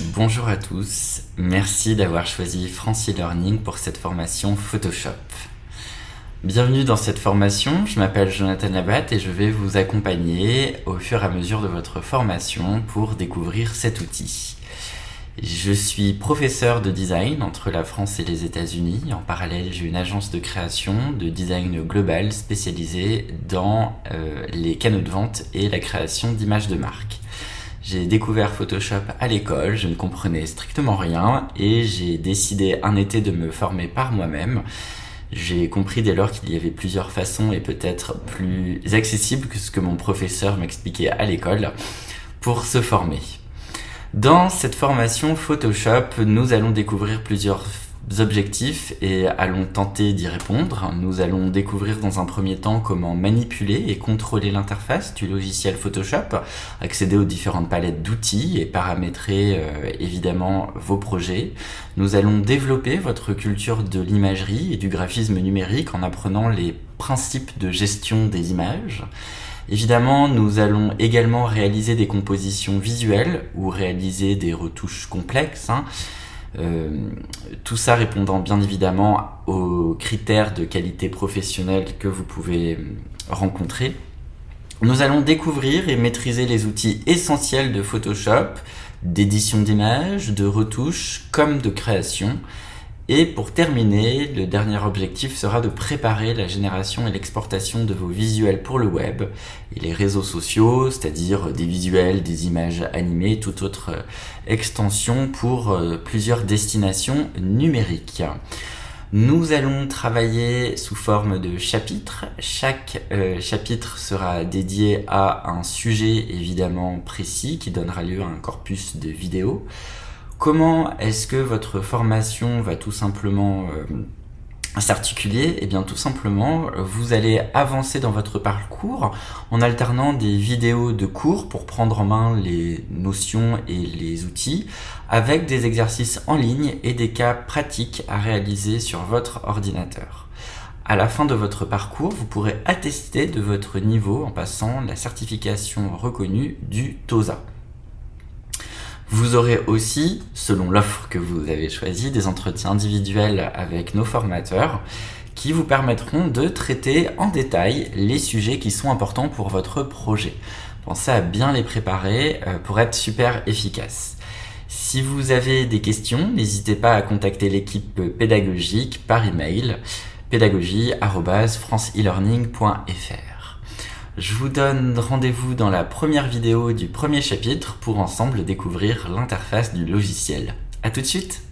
Bonjour à tous, merci d'avoir choisi France e-Learning pour cette formation Photoshop. Bienvenue dans cette formation, je m'appelle Jonathan Labatte et je vais vous accompagner au fur et à mesure de votre formation pour découvrir cet outil. Je suis professeur de design entre la France et les États-Unis. En parallèle, j'ai une agence de création de design global spécialisée dans les canaux de vente et la création d'images de marque. J'ai découvert Photoshop à l'école, je ne comprenais strictement rien et j'ai décidé un été de me former par moi-même. J'ai compris dès lors qu'il y avait plusieurs façons et peut-être plus accessibles que ce que mon professeur m'expliquait à l'école pour se former. Dans cette formation Photoshop, nous allons découvrir plusieurs objectifs et allons tenter d'y répondre. Nous allons découvrir dans un premier temps comment manipuler et contrôler l'interface du logiciel Photoshop, accéder aux différentes palettes d'outils et paramétrer évidemment vos projets. Nous allons développer votre culture de l'imagerie et du graphisme numérique en apprenant les principes de gestion des images. Évidemment, nous allons également réaliser des compositions visuelles ou réaliser des retouches complexes. Tout ça répondant bien évidemment aux critères de qualité professionnelle que vous pouvez rencontrer. Nous allons découvrir et maîtriser les outils essentiels de Photoshop, d'édition d'images, de retouches comme de création. Et pour terminer, le dernier objectif sera de préparer la génération et l'exportation de vos visuels pour le web et les réseaux sociaux, c'est-à-dire des visuels, des images animées, toute autre extension pour plusieurs destinations numériques. Nous allons travailler sous forme de chapitres. Chaque chapitre sera dédié à un sujet évidemment précis qui donnera lieu à un corpus de vidéos. Comment est-ce que votre formation va tout simplement s'articuler ? Eh bien tout simplement, vous allez avancer dans votre parcours en alternant des vidéos de cours pour prendre en main les notions et les outils avec des exercices en ligne et des cas pratiques à réaliser sur votre ordinateur. À la fin de votre parcours, vous pourrez attester de votre niveau en passant la certification reconnue du TOSA. Vous aurez aussi, selon l'offre que vous avez choisie, des entretiens individuels avec nos formateurs qui vous permettront de traiter en détail les sujets qui sont importants pour votre projet. Pensez à bien les préparer pour être super efficace. Si vous avez des questions, n'hésitez pas à contacter l'équipe pédagogique par email pédagogie@franceelearning.fr. Je vous donne rendez-vous dans la première vidéo du premier chapitre pour ensemble découvrir l'interface du logiciel. À tout de suite!